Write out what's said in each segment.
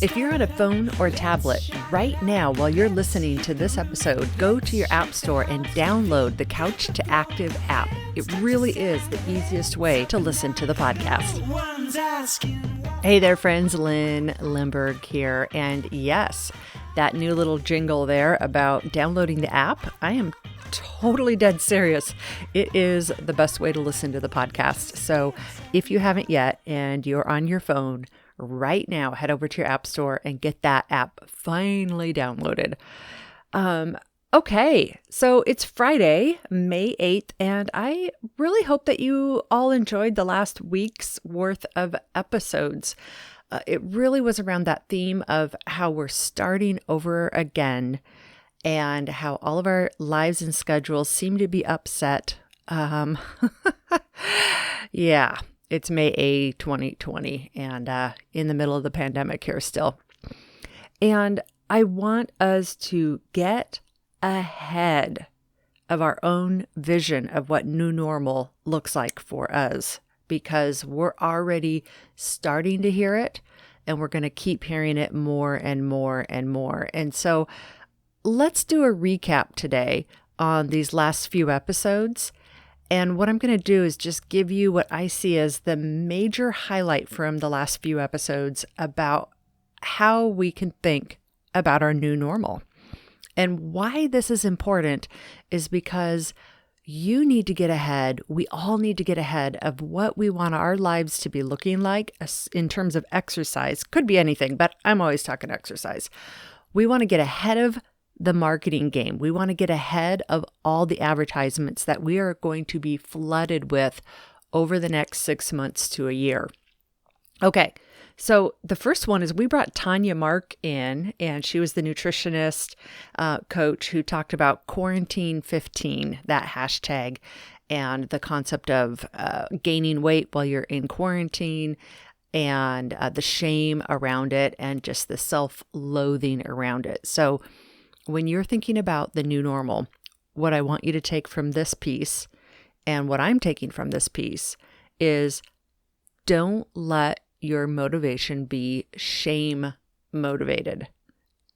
If you're on a phone or tablet right now while you're listening to this episode, go to your app store and download the Couch to Active app. It really is the easiest way to listen to the podcast. Hey there, friends. Lynn Limberg here. And yes, that new little jingle there about downloading the app, I am totally dead serious. It is the best way to listen to the podcast. So if you haven't yet and you're on your phone right now, head over to your app store and get that app finally downloaded. Okay, so it's Friday, May 8th, and I really hope that you all enjoyed the last week's worth of episodes. It really was around that theme of how we're starting over again and how all of our lives and schedules seem to be upset. Yeah, it's May 2020 and in the middle of the pandemic here still. And I want us to get ahead of our own vision of what new normal looks like for us, because we're already starting to hear it and we're going to keep hearing it more and more and more. And so let's do a recap today on these last few episodes. And what I'm going to do is just give you what I see as the major highlight from the last few episodes about how we can think about our new normal. And why this is important is because you need to get ahead. We all need to get ahead of what we want our lives to be looking like in terms of exercise. Could be anything, but I'm always talking exercise. We want to get ahead of the marketing game. We want to get ahead of all the advertisements that we are going to be flooded with over the next 6 months to a year. Okay, so the first one is we brought Tanya Mark in, and she was the nutritionist coach who talked about quarantine 15, that hashtag, and the concept of gaining weight while you're in quarantine, and the shame around it, and just the self-loathing around it. So when you're thinking about the new normal, what I want you to take from this piece, and what I'm taking from this piece, is don't let your motivation be shame motivated.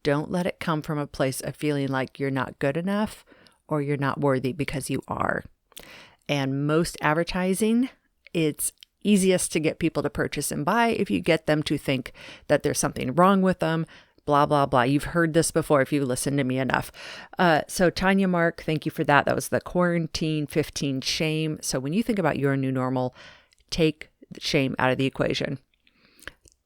Don't let it come from a place of feeling like you're not good enough or you're not worthy, because you are. And most advertising, it's easiest to get people to purchase and buy if you get them to think that there's something wrong with them. Blah, blah, blah. You've heard this before if you've listened to me enough. So Tanya Mark, thank you for that. That was the quarantine 15 shame. So when you think about your new normal, take shame out of the equation.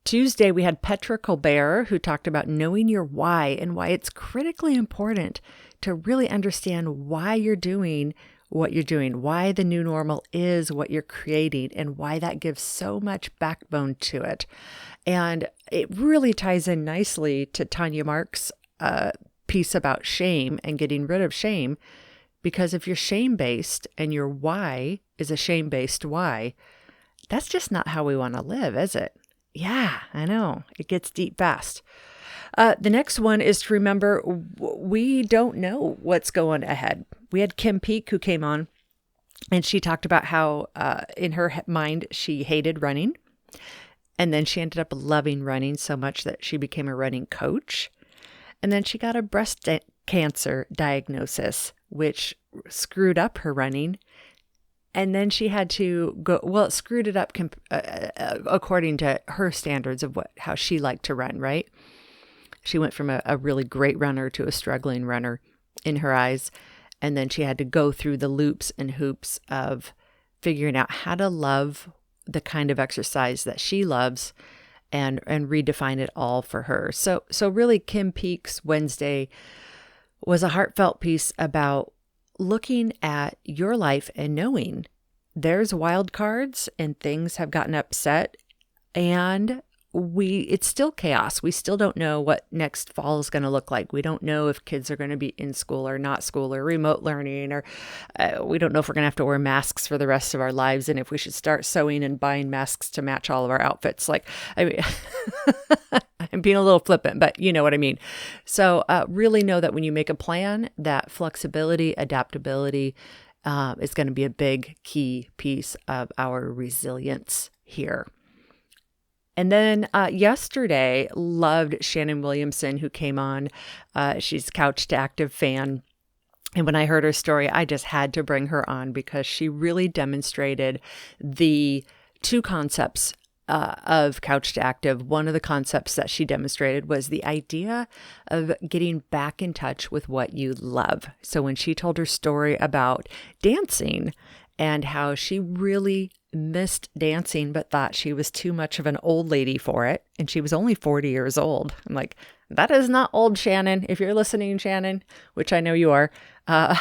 Tuesday, we had Petra Kolber, who talked about knowing your why and why it's critically important to really understand why you're doing what you're doing, why the new normal is what you're creating, and why that gives so much backbone to it. And it really ties in nicely to Tanya Mark's piece about shame and getting rid of shame, because if you're shame-based and your why is a shame-based why, that's just not how we want to live, is it? Yeah, I know. It gets deep fast. The next one is to remember we don't know what's going ahead. We had Kim Peek who came on, and she talked about how in her mind she hated running. And then she ended up loving running so much that she became a running coach. And then she got a breast cancer diagnosis, which screwed up her running. And then she had to go, well, it screwed it up according to her standards of how she liked to run, right? She went from a really great runner to a struggling runner in her eyes. And then she had to go through the loops and hoops of figuring out how to love the kind of exercise that she loves and redefine it all for her. So really Kim Peek's Wednesday was a heartfelt piece about looking at your life and knowing there's wild cards and things have gotten upset, and it's still chaos. We still don't know what next fall is going to look like. We don't know if kids are going to be in school or not school or remote learning, or we don't know if we're going to have to wear masks for the rest of our lives, and if we should start sewing and buying masks to match all of our outfits. I mean, I'm being a little flippant, but you know what I mean. So really know that when you make a plan, that flexibility, adaptability is going to be a big key piece of our resilience here. And then yesterday, loved Shannon Williamson, who came on. She's a Couch to Active fan. And when I heard her story, I just had to bring her on because she really demonstrated the two concepts of Couch to Active. One of the concepts that she demonstrated was the idea of getting back in touch with what you love. So when she told her story about dancing and how she really missed dancing but thought she was too much of an old lady for it, and she was only 40 years old. I'm like, that is not old, Shannon. If you're listening, Shannon, which I know you are, but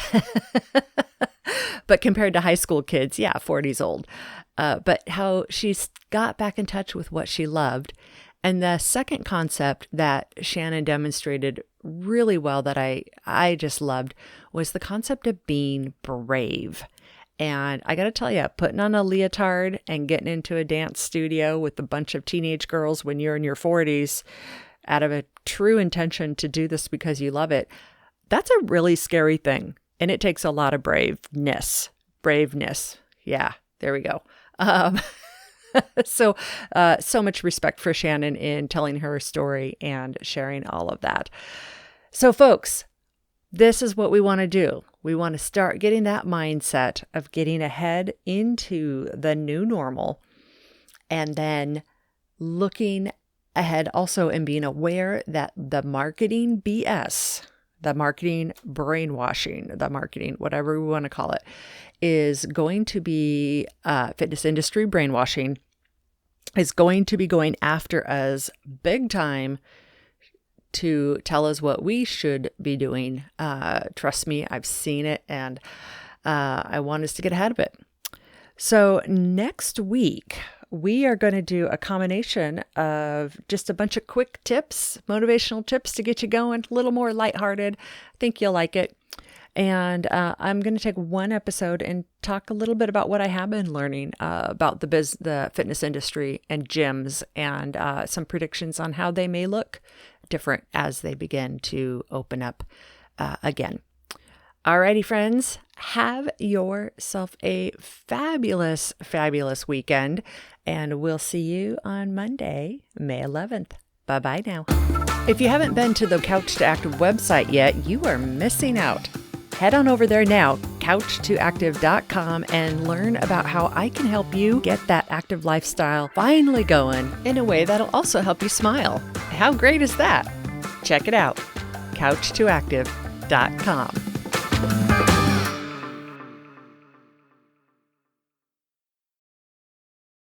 compared to high school kids, yeah, 40's old. But how she's got back in touch with what she loved. And the second concept that Shannon demonstrated really well that I just loved was the concept of being brave. And I got to tell you, putting on a leotard and getting into a dance studio with a bunch of teenage girls when you're in your 40s out of a true intention to do this because you love it, that's a really scary thing. And it takes a lot of braveness. Yeah, there we go. So much respect for Shannon in telling her story and sharing all of that. So folks, this is what we want to do. We want to start getting that mindset of getting ahead into the new normal, and then looking ahead also and being aware that the marketing BS, the marketing brainwashing, the marketing, whatever we want to call it, is going to be fitness industry brainwashing, is going to be going after us big time to tell us what we should be doing. Trust me, I've seen it, and I want us to get ahead of it. So next week, we are going to do a combination of just a bunch of quick tips, motivational tips to get you going, a little more lighthearted. I think you'll like it. And I'm going to take one episode and talk a little bit about what I have been learning about the fitness industry and gyms, and some predictions on how they may look different as they begin to open up again. Alrighty, friends, have yourself a fabulous, fabulous weekend, and we'll see you on Monday, May 11th. Bye-bye now. If you haven't been to the Couch to Active website yet, you are missing out. Head on over there now, couchtoactive.com, and learn about how I can help you get that active lifestyle finally going in a way that'll also help you smile. How great is that? Check it out, couchtoactive.com.